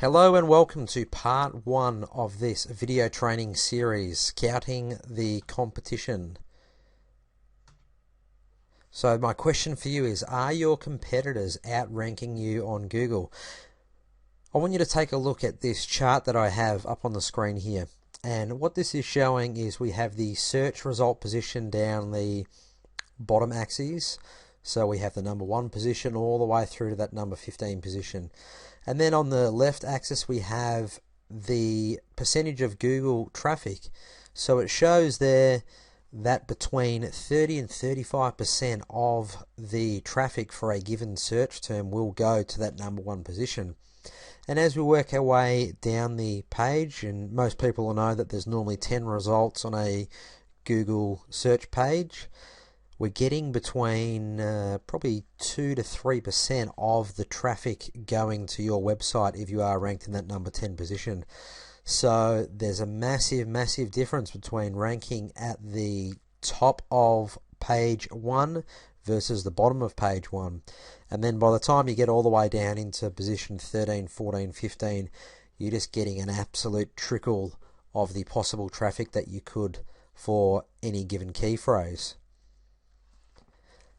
Hello and welcome to part 1 of this video training series, Scouting the Competition. So my question for you is, are your competitors outranking you on Google? I want you to take a look at this chart that I have up on the screen here. And what this is showing is we have the search result position down the bottom axis. So we have the number 1 position all the way through to that number 15 position. And then on the left axis we have the percentage of Google traffic. So it shows there that between 30 and 35% of the traffic for a given search term will go to that number 1 position. And as we work our way down the page, and most people will know that there's normally 10 results on a Google search page, we're getting between probably 2 to 3% of the traffic going to your website if you are ranked in that number 10 position. So there's a massive difference between ranking at the top of page 1 versus the bottom of page 1. And then by the time you get all the way down into position 13, 14, 15, you're just getting an absolute trickle of the possible traffic that you could for any given key phrase.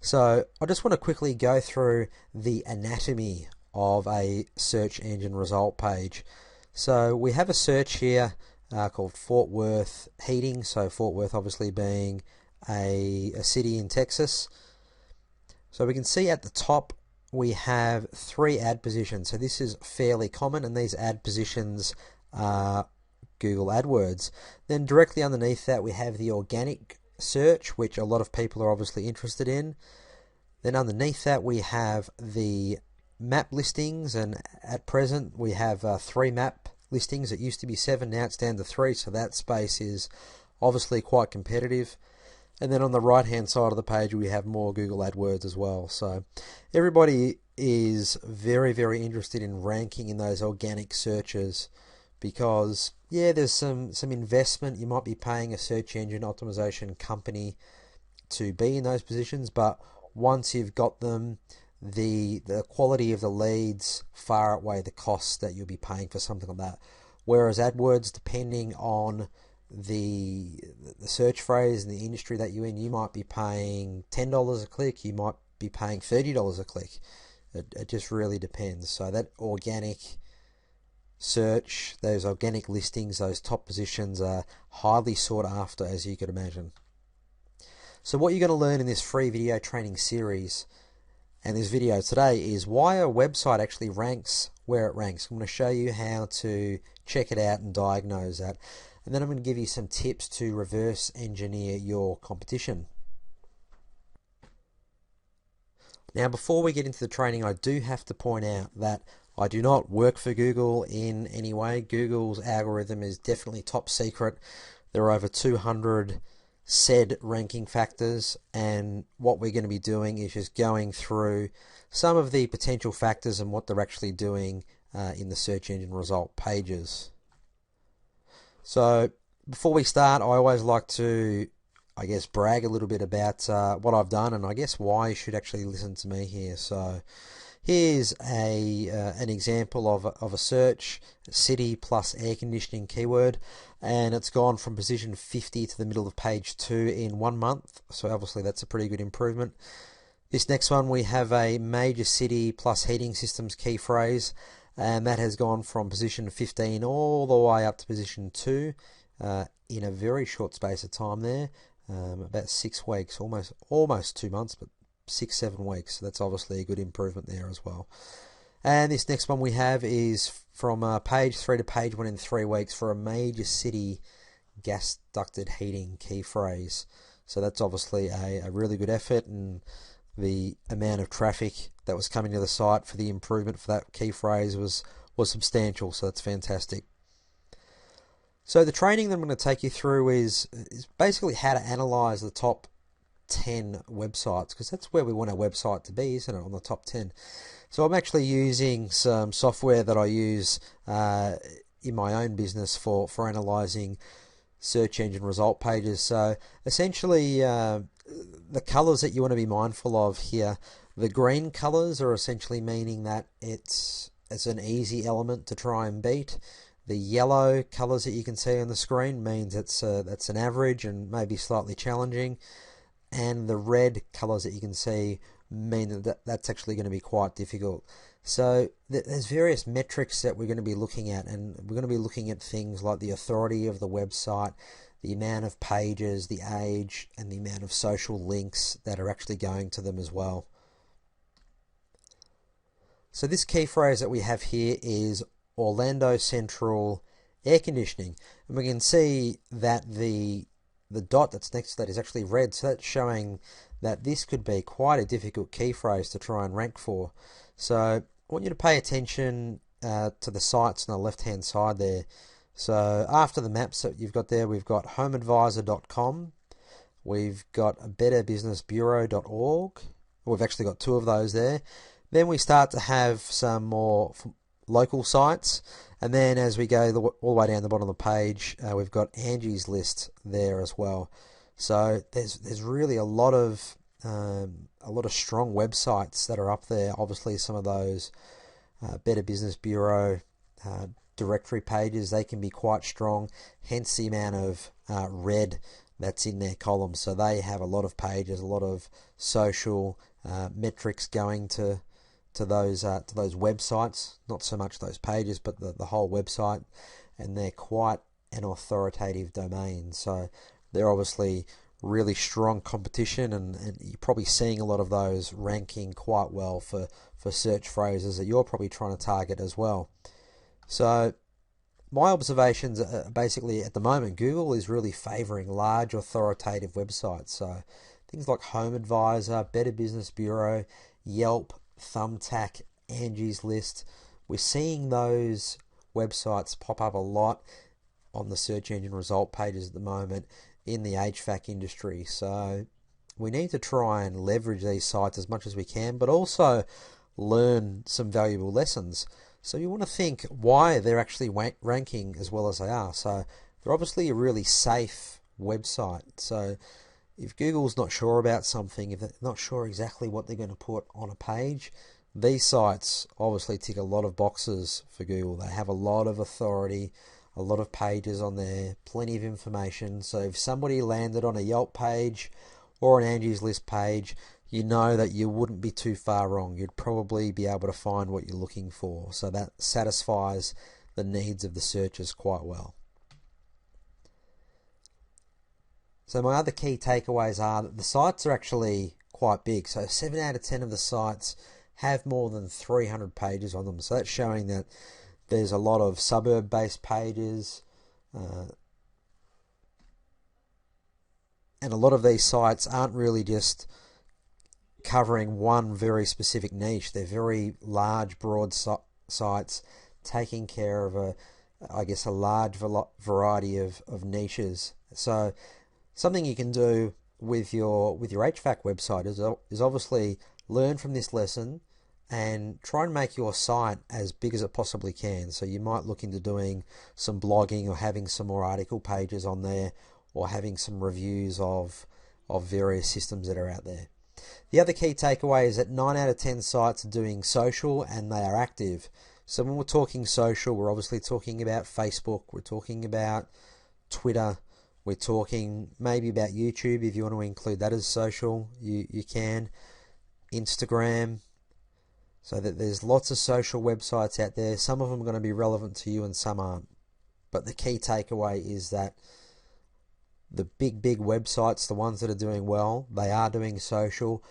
So I just want to quickly go through the anatomy of a search engine result page. So we have a search here called Fort Worth heating. So Fort Worth obviously being a city in Texas. So we can see at the top we have 3 ad positions. So this is fairly common, and these ad positions are Google AdWords. Then directly underneath that we have the organic search, which a lot of people are obviously interested in. Then underneath that we have the map listings, and at present we have 3 map listings. It used to be 7, now it's down to 3, so that space is obviously quite competitive. And then on the right hand side of the page we have more Google AdWords as well. So everybody is very interested in ranking in those organic searches, because there's some investment. You might be paying a search engine optimization company to be in those positions, but once you've got them, the quality of the leads far outweigh the costs that you'll be paying for something like that. Whereas AdWords, depending on the search phrase and the industry that you're in, you might be paying $10 a click, you might be paying $30 a click. It just really depends. So that organic search, those organic listings, those top positions are highly sought after, as you could imagine. So what you're going to learn in this free video training series and this video today is why a website actually ranks where it ranks. I'm going to show you how to check it out and diagnose that, and then I'm going to give you some tips to reverse engineer your competition. Now, before we get into the training, I do have to point out that I do not work for Google in any way. Google's algorithm is definitely top secret. There are over 200 said ranking factors, and what we're going to be doing is just going through some of the potential factors and what they're actually doing in the search engine result pages. So before we start, I always like to brag a little bit about what I've done, and I guess why you should actually listen to me here. So here's an example of a search, city plus air conditioning keyword, and it's gone from position 50 to the middle of page 2 in 1 month. So obviously that's a pretty good improvement. This next one, we have a major city plus heating systems key phrase, and that has gone from position 15 all the way up to position 2 in a very short space of time there, about 6 weeks, almost 2 months, but 6-7 weeks. So that's obviously a good improvement there as well. And this next one we have is from page 3 to page 1 in 3 weeks for a major city gas ducted heating key phrase. So that's obviously a really good effort, and the amount of traffic that was coming to the site for the improvement for that key phrase was substantial. So that's fantastic. So the training that I'm going to take you through is basically how to analyze the top 10 websites, because that's where we want our website to be, isn't it, on the top 10. So I'm actually using some software that I use in my own business for analyzing search engine result pages. So essentially the colors that you want to be mindful of here, the green colors are essentially meaning that it's it's an easy element to try and beat. The yellow colours that you can see on the screen means that's an average and maybe slightly challenging, and the red colours that you can see mean that's actually going to be quite difficult. So there's various metrics that we're going to be looking at, and we're going to be looking at things like the authority of the website, the amount of pages, the age, and the amount of social links that are actually going to them as well. So this key phrase that we have here is Orlando Central air conditioning, and we can see that the dot that's next to that is actually red, so that's showing that this could be quite a difficult key phrase to try and rank for. So I want you to pay attention to the sites on the left hand side there. So after the maps that you've got there, we've got homeadvisor.com, we've got betterbusinessbureau.org, we've actually got two of those there. Then we start to have some more local sites, and then as we go all the way down the bottom of the page, we've got Angie's List there as well. So there's really a lot of strong websites that are up there. Obviously, some of those Better Business Bureau directory pages, they can be quite strong, hence the amount of red that's in their columns. So they have a lot of pages, a lot of social metrics going to those websites, not so much those pages, but the whole website, and they're quite an authoritative domain. So they're obviously really strong competition, and you're probably seeing a lot of those ranking quite well for search phrases that you're probably trying to target as well. So my observations are basically at the moment, Google is really favoring large authoritative websites. So things like Home Advisor, Better Business Bureau, Yelp, Thumbtack, Angie's List. We're seeing those websites pop up a lot on the search engine result pages at the moment in the HVAC industry. So we need to try and leverage these sites as much as we can, but also learn some valuable lessons. So you want to think why they're actually ranking as well as they are. So they're obviously a really safe website. So if Google's not sure about something, if they're not sure exactly what they're going to put on a page, these sites obviously tick a lot of boxes for Google. They have a lot of authority, a lot of pages on there, plenty of information. So if somebody landed on a Yelp page or an Angie's List page, you know that you wouldn't be too far wrong. You'd probably be able to find what you're looking for. So that satisfies the needs of the searchers quite well. So my other key takeaways are that the sites are actually quite big. So 7 out of 10 of the sites have more than 300 pages on them. So that's showing that there's a lot of suburb-based pages, and a lot of these sites aren't really just covering one very specific niche. They're very large, broad sites taking care of a large variety of niches. So something you can do with your HVAC website is obviously learn from this lesson and try and make your site as big as it possibly can. So you might look into doing some blogging or having some more article pages on there, or having some reviews of various systems that are out there. The other key takeaway is that 9 out of 10 sites are doing social and they are active. So when we're talking social, we're obviously talking about Facebook, we're talking about Twitter, we're talking maybe about YouTube. If you want to include that as social, you can. Instagram. So that there's lots of social websites out there. Some of them are going to be relevant to you and some aren't. But the key takeaway is that the big websites, the ones that are doing well, they are doing social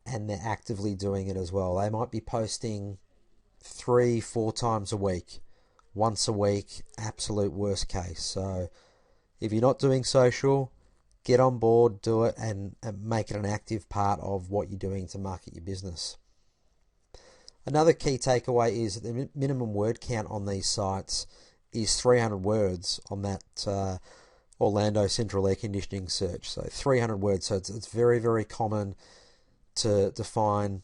and they're actively doing it as well. They might be posting 3-4 times a week, once a week, absolute worst case. So if you're not doing social, get on board, do it, and make it an active part of what you're doing to market your business. Another key takeaway is that the minimum word count on these sites is 300 words on that Orlando Central Air Conditioning search. So 300 words. So it's very, very common to find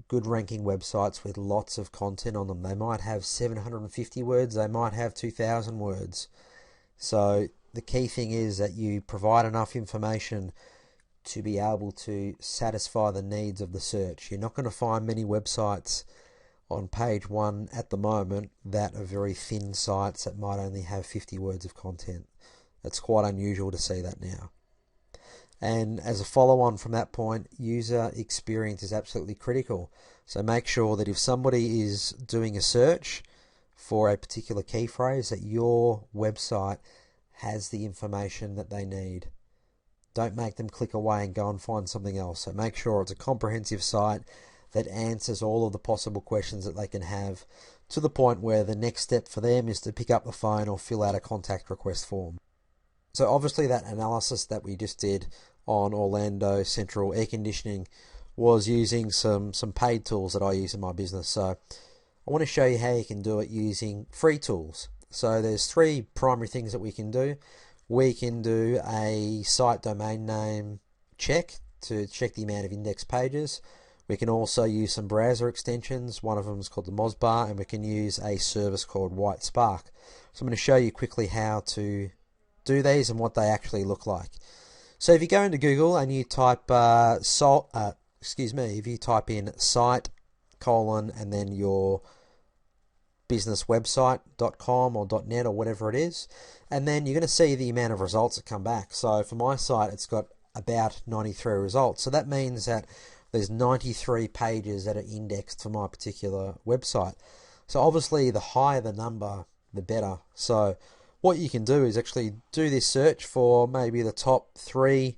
good ranking websites with lots of content on them. They might have 750 words. They might have 2,000 words. So the key thing is that you provide enough information to be able to satisfy the needs of the search. You're not going to find many websites on page 1 at the moment that are very thin sites that might only have 50 words of content. It's quite unusual to see that now. And as a follow-on from that point, user experience is absolutely critical. So make sure that if somebody is doing a search for a particular key phrase, that your website has the information that they need. Don't make them click away and go and find something else. So make sure it's a comprehensive site that answers all of the possible questions that they can have, to the point where the next step for them is to pick up the phone or fill out a contact request form. So obviously that analysis that we just did on Orlando Central air conditioning was using some paid tools that I use in my business. So I want to show you how you can do it using free tools. So there's 3 primary things that we can do. We can do a site domain name check to check the amount of index pages. We can also use some browser extensions. One of them is called the Mozbar, and we can use a service called White Spark. So I'm going to show you quickly how to do these and what they actually look like. So if you go into Google and you type if you type in site : and then your businesswebsite.com or .net or whatever it is, and then you're going to see the amount of results that come back. So for my site, it's got about 93 results. So that means that there's 93 pages that are indexed for my particular website. So obviously the higher the number, the better. So what you can do is actually do this search for maybe the top 3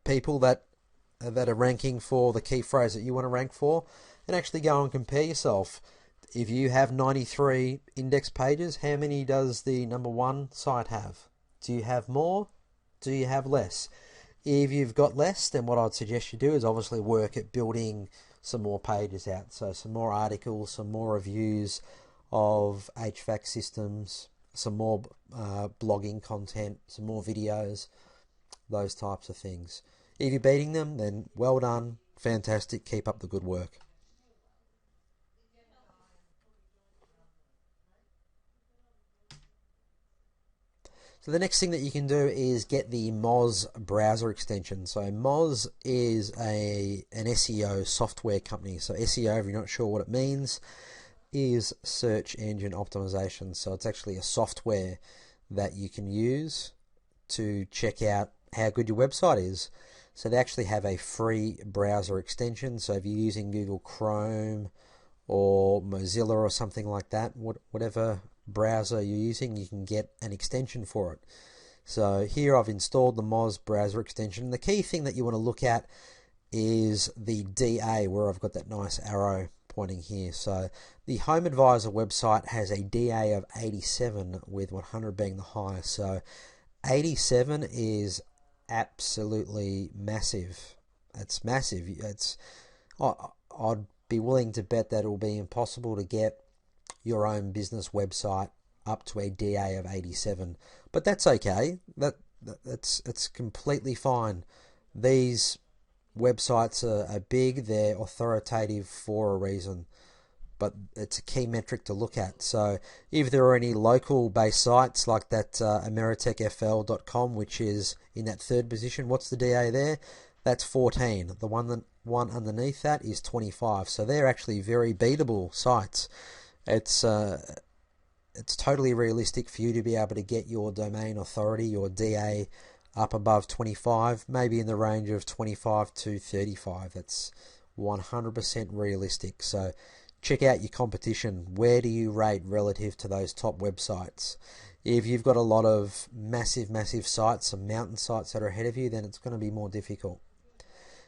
people that are ranking for the key phrase that you want to rank for, and actually go and compare yourself. If you have 93 index pages, how many does the number 1 site have? Do you have more? Do you have less? If you've got less, then what I'd suggest you do is obviously work at building some more pages out. So some more articles, some more reviews of HVAC systems, some more blogging content, some more videos, those types of things. If you're beating them, then well done, fantastic, keep up the good work. So the next thing that you can do is get the Moz browser extension. So Moz is an SEO software company. So SEO, if you're not sure what it means, is search engine optimization. So it's actually a software that you can use to check out how good your website is. So they actually have a free browser extension. So if you're using Google Chrome or Mozilla or something like that, whatever browser you're using, you can get an extension for it. So here I've installed the Moz browser extension. The key thing that you want to look at is the DA, where I've got that nice arrow pointing here. So the Home Advisor website has a DA of 87, with 100 being the highest. So 87 is absolutely massive. It's massive. I'd be willing to bet that it will be impossible to get your own business website up to a DA of 87, but that's okay. It's completely fine. These websites are big, they're authoritative for a reason, but it's a key metric to look at. So if there are any local based sites like that ameritechfl.com, which is in that 3rd position, what's the DA there? That's 14. The one underneath that is 25. So they're actually very beatable sites. It's totally realistic for you to be able to get your domain authority, your DA, up above 25, maybe in the range of 25 to 35. That's 100% realistic. So check out your competition. Where do you rate relative to those top websites? If you've got a lot of massive sites, some mountain sites that are ahead of you, then it's going to be more difficult.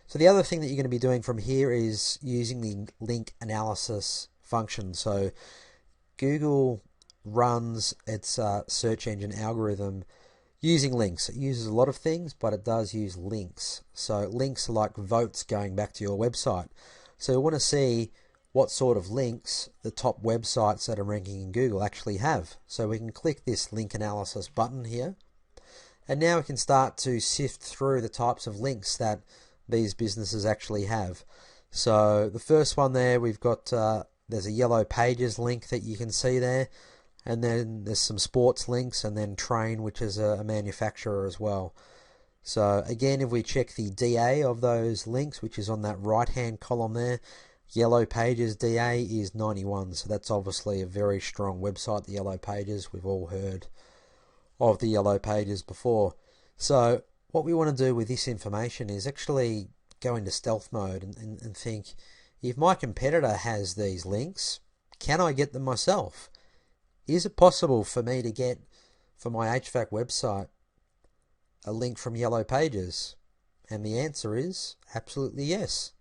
So the other thing that you're going to be doing from here is using the link analysis function. So Google runs its search engine algorithm using links. It uses a lot of things, but it does use links. So links are like votes going back to your website. So we want to see what sort of links the top websites that are ranking in Google actually have. So we can click this link analysis button here, and now we can start to sift through the types of links that these businesses actually have. So the first one there, we've got there's a yellow pages link that you can see there, and then there's some sports links, and then Train, which is a manufacturer as well. So again, if we check the DA of those links, which is on that right hand column there, Yellow Pages DA is 91, so that's obviously a very strong website, the Yellow Pages. We've all heard of the Yellow Pages before. So what we want to do with this information is actually go into stealth mode and think, if my competitor has these links, can I get them myself? Is it possible for me to get, for my HVAC website, a link from Yellow Pages? And the answer is absolutely yes.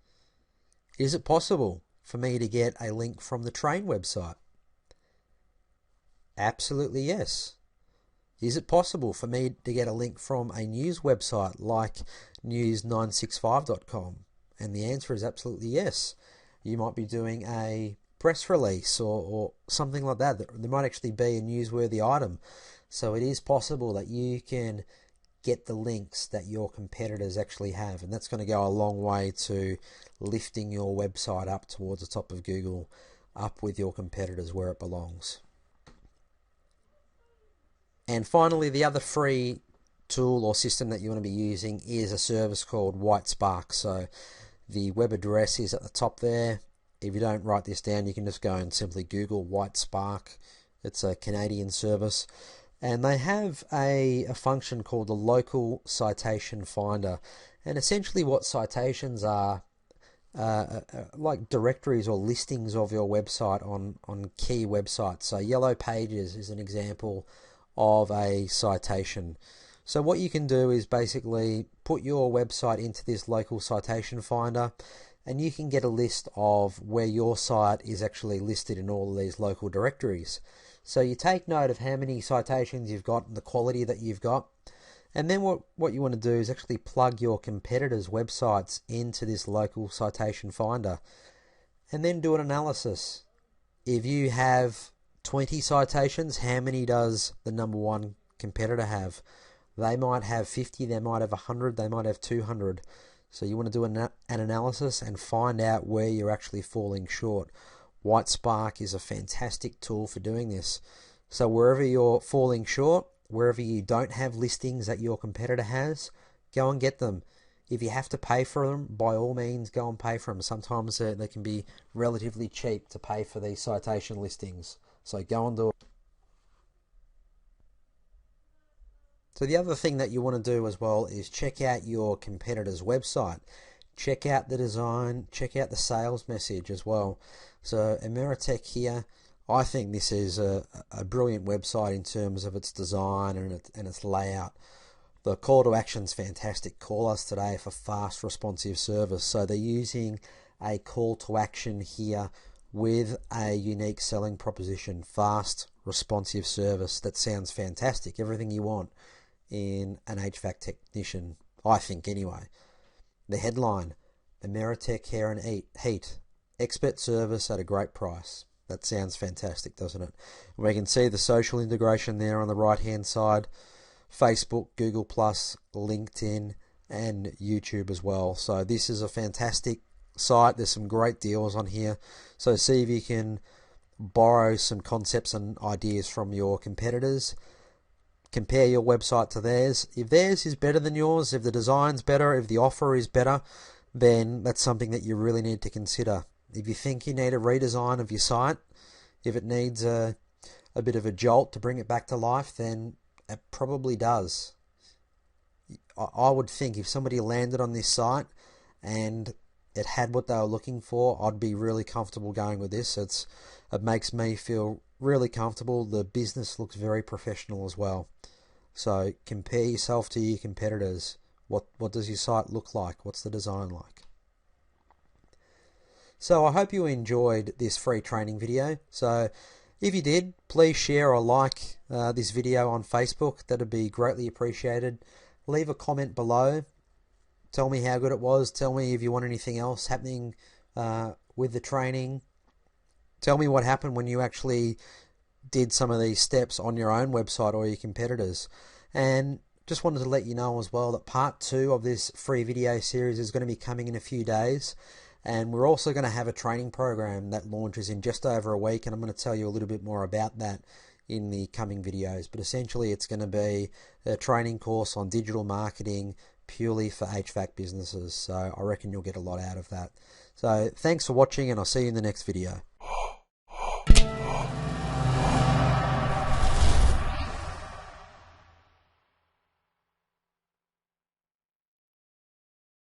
Is it possible for me to get a link from the Train website? Absolutely yes. Is it possible for me to get a link from a news website like news965.com? And the answer is absolutely yes. You might be doing a press release or something like that. There might actually be a newsworthy item. So it is possible that you can get the links that your competitors actually have, and that's going to go a long way to lifting your website up towards the top of Google, up with your competitors where it belongs. And finally, the other free tool or system that you want to be using is a service called WhiteSpark. So the web address is at the top there. If you don't write this down, you can just go and simply Google WhiteSpark. It's a Canadian service. And they have a function called the Local Citation Finder. And essentially what citations are like directories or listings of your website on key websites. So Yellow Pages is an example of a citation. So what you can do is basically put your website into this Local Citation Finder, and you can get a list of where your site is actually listed in all of these local directories. So you take note of how many citations you've got and the quality that you've got. And then what you want to do is actually plug your competitors' websites into this Local Citation Finder and then do an analysis. If you have 20 citations, how many does the number one competitor have? They might have 50, they might have 100, they might have 200. So you want to do an analysis and find out where you're actually falling short. WhiteSpark is a fantastic tool for doing this. So wherever you're falling short, wherever you don't have listings that your competitor has, go and get them. If you have to pay for them, by all means, go and pay for them. Sometimes they can be relatively cheap to pay for these citation listings. So go and do it. So the other thing that you want to do as well is check out your competitor's website. Check out the design, check out the sales message as well. So Ameritech here, I think this is a brilliant website in terms of its design and its layout. The call to action is fantastic. Call us today for fast, responsive service. So they're using a call to action here with a unique selling proposition, fast, responsive service. That sounds fantastic. Everything you want in an HVAC technician, I think anyway. The headline, Ameritech Hair and Heat, expert service at a great price. That sounds fantastic, doesn't it? We can see the social integration there on the right hand side. Facebook, Google+, LinkedIn, and YouTube as well. So this is a fantastic site. There's some great deals on here. So see if you can borrow some concepts and ideas from your competitors. Compare your website to theirs. If theirs is better than yours, if the design's better, if the offer is better, then that's something that you really need to consider. If you think you need a redesign of your site, if it needs a bit of a jolt to bring it back to life, then it probably does. I would think if somebody landed on this site and it had what they were looking for, I'd be really comfortable going with this. It makes me feel really comfortable. The business looks very professional as well. So compare yourself to your competitors. What does your site look like? What's the design like? So I hope you enjoyed this free training video. So if you did, please share or like this video on Facebook. That'd be greatly appreciated. Leave a comment below. Tell me how good it was. Tell me if you want anything else happening with the training. Tell me what happened when you actually did some of these steps on your own website or your competitors. And just wanted to let you know as well that part 2 of this free video series is going to be coming in a few days. And we're also going to have a training program that launches in just over a week, and I'm going to tell you a little bit more about that in the coming videos. But essentially it's going to be a training course on digital marketing, purely for HVAC businesses. So I reckon you'll get a lot out of that. So thanks for watching, and I'll see you in the next video.